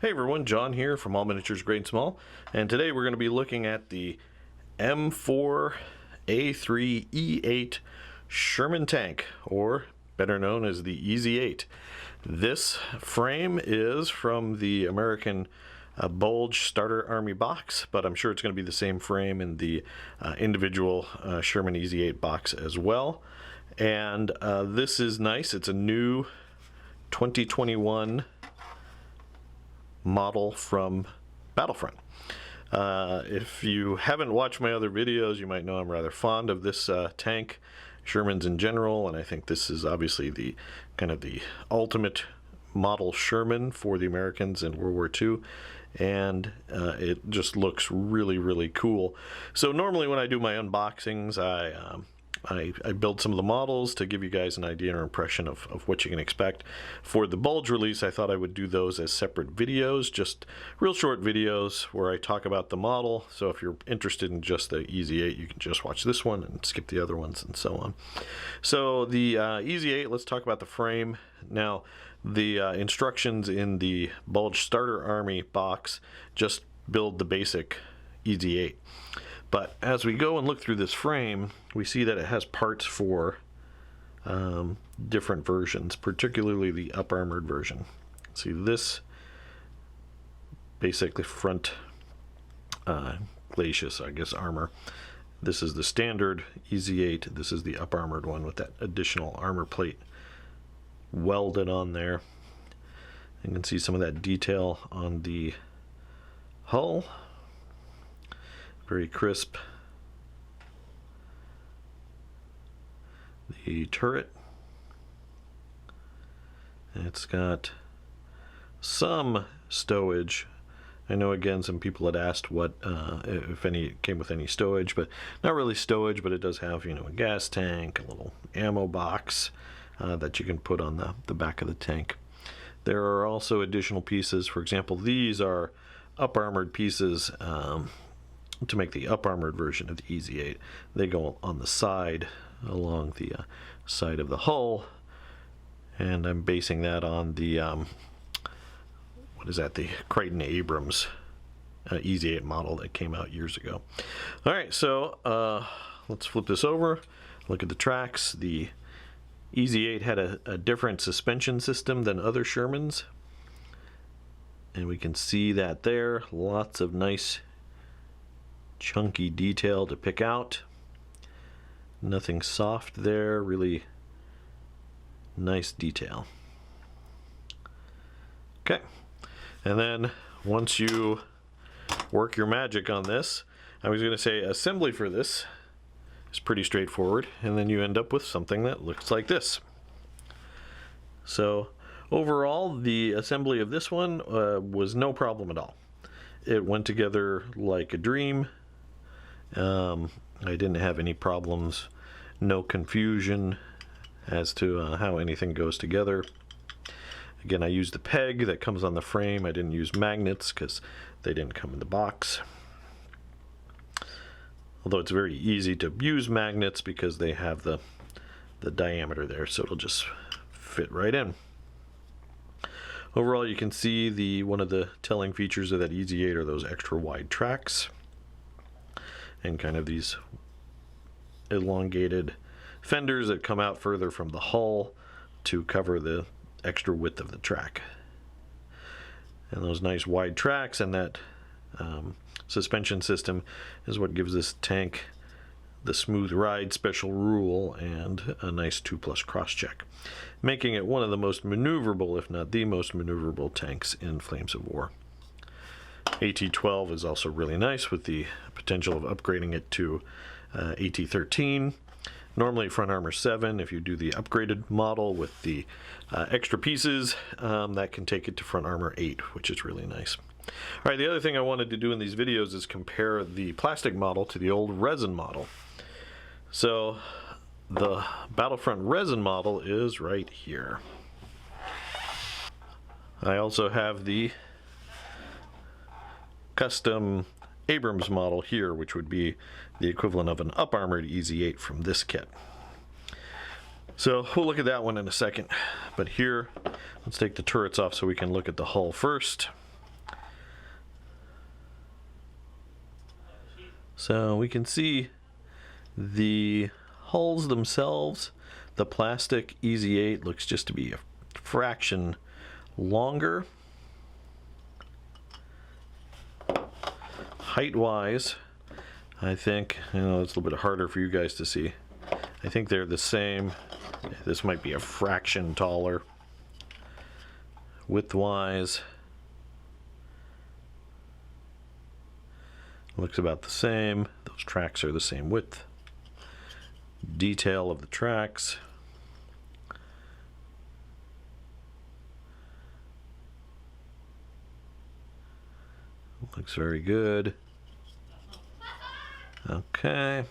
Hey everyone, John here from All Miniatures Great and Small, and today we're going to be looking at the M4A3E8 Sherman tank, or better known as the EZ8. This frame is from the American Bulge Starter Army box, but I'm sure it's going to be the same frame in the individual Sherman EZ8 box as well. And this is nice. It's a new 2021 model from Battlefront. If you haven't watched my other videos, you might know I'm rather fond of this tank, Shermans in general, and I think this is obviously the kind of the ultimate model Sherman for the Americans in World War II, and it just looks really cool. So normally when I do my unboxings, I build some of the models to give you guys an idea or impression of what you can expect. For the Bulge release, I thought I would do those as separate videos, just real short videos where I talk about the model. So if you're interested in just the EZ8, you can just watch this one and skip the other ones and so on. So the EZ8, let's talk about the frame. Now, the instructions in the Bulge Starter Army box just build the basic EZ8. But as we go and look through this frame, we see that it has parts for different versions, particularly the up-armored version. See this basically front glacis, I guess, armor. This is the standard EZ8. This is the up-armored one with that additional armor plate welded on there. You can see some of that detail on the hull. Very crisp. The turret, it's got some stowage. I know again some people had asked what if any it came with any stowage, but not really stowage, but it does have, you know, a gas tank, a little ammo box that you can put on the back of the tank. There are also additional pieces. For example, these are up-armored pieces to make the up-armored version of the EZ8. They go on the side, along the side of the hull, and I'm basing that on the what is that, the Crichton Abrams EZ8 model that came out years ago. Alright, so let's flip this over, look at the tracks. The EZ8 had a different suspension system than other Shermans, and we can see that there. Lots of nice chunky detail to pick out. Nothing soft there, really nice detail. Okay, and then once you work your magic on this, I was going to say assembly for this is pretty straightforward, and then you end up with something that looks like this. So overall, the assembly of this one was no problem at all. It went together like a dream. I didn't have any problems, no confusion as to how anything goes together. Again, I used the peg that comes on the frame. I didn't use magnets because they didn't come in the box. Although it's very easy to use magnets because they have the diameter there, so it'll just fit right in. Overall, you can see one of the telling features of that EZ8 are those extra wide tracks and kind of these elongated fenders that come out further from the hull to cover the extra width of the track. And those nice wide tracks and that suspension system is what gives this tank the smooth ride special rule and a nice 2+ cross check, making it one of the most maneuverable, if not the most maneuverable tanks in Flames of War. AT-12 is also really nice with the potential of upgrading it to AT-13. Normally front armor 7, if you do the upgraded model with the extra pieces, that can take it to front armor 8, which is really nice. Alright, the other thing I wanted to do in these videos is compare the plastic model to the old resin model. So the Battlefront resin model is right here. I also have the custom Abrams model here, which would be the equivalent of an up-armored EZ8 from this kit. So we'll look at that one in a second, but here let's take the turrets off so we can look at the hull first. So we can see the hulls themselves. The plastic Easy 8 looks just to be a fraction longer. Height-wise, I think, it's a little bit harder for you guys to see. I think they're the same. This might be a fraction taller. Width-wise, looks about the same. Those tracks are the same width. Detail of the tracks. Looks very good. Okay.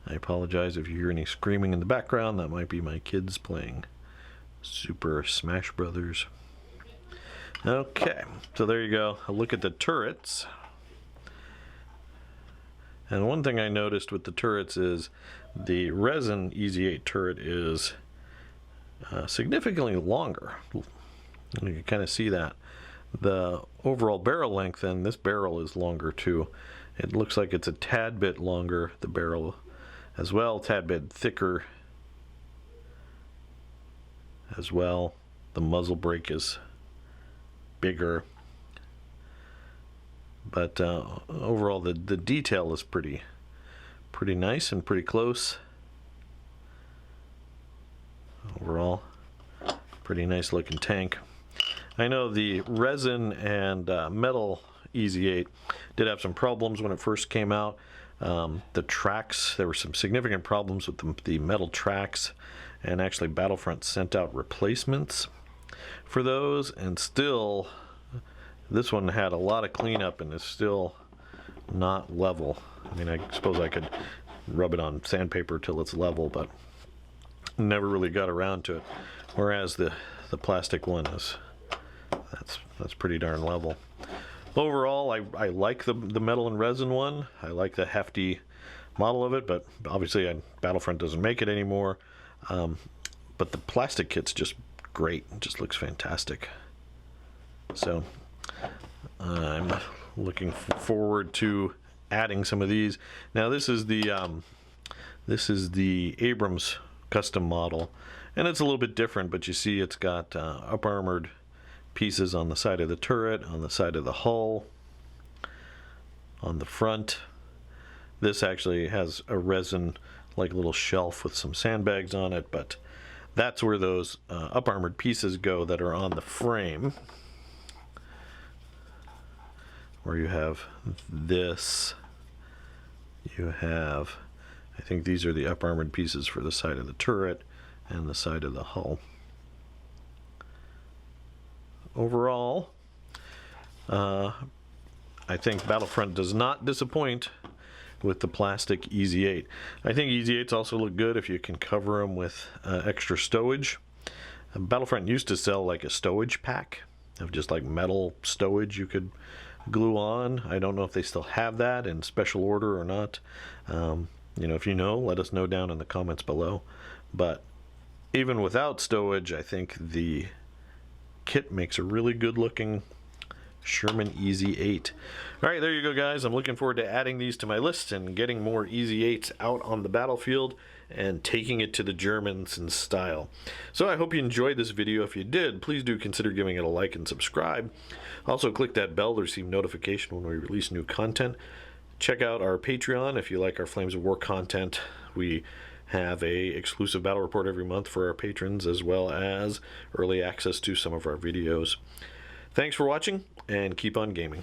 I apologize if you hear any screaming in the background. That might be my kids playing Super Smash Brothers. Okay, so there you go. A look at the turrets. And one thing I noticed with the turrets is the resin Easy 8 turret is significantly longer. You can kind of see that. The overall barrel length, and this barrel is longer too. It looks like it's a tad bit longer, the barrel as well, tad bit thicker as well. The muzzle brake is bigger, but overall the detail is pretty nice and pretty close. Overall, pretty nice looking tank. I know the resin and metal Easy 8 did have some problems when it first came out. The tracks, there were some significant problems with the metal tracks, and actually Battlefront sent out replacements for those, and still this one had a lot of cleanup and is still not level. I mean, I suppose I could rub it on sandpaper till it's level, but never really got around to it. Whereas the plastic one is, that's pretty darn level. Overall, I like the metal and resin one. I like the hefty model of it, but obviously Battlefront doesn't make it anymore. But the plastic kit's just great. It just looks fantastic. So I'm looking forward to adding some of these. Now this is the Abrams custom model, and it's a little bit different, but you see it's got up armored pieces on the side of the turret, on the side of the hull, on the front. This actually has a resin like little shelf with some sandbags on it, but that's where those up armored pieces go that are on the frame, where you have this, you have, I think these are the up armored pieces for the side of the turret and the side of the hull. Overall, I think Battlefront does not disappoint with the plastic Easy 8. I think Easy 8s also look good if you can cover them with extra stowage. Battlefront used to sell like a stowage pack of just like metal stowage you could glue on. I don't know if they still have that in special order or not. If you know, let us know down in the comments below. But even without stowage, I think the kit makes a really good looking Sherman Easy 8. Alright, there you go guys. I'm looking forward to adding these to my list and getting more Easy 8s out on the battlefield and taking it to the Germans in style. So I hope you enjoyed this video. If you did, please do consider giving it a like and subscribe. Also click that bell to receive notification when we release new content. Check out our Patreon if you like our Flames of War content. We have a exclusive battle report every month for our patrons, as well as early access to some of our videos. Thanks for watching, and keep on gaming.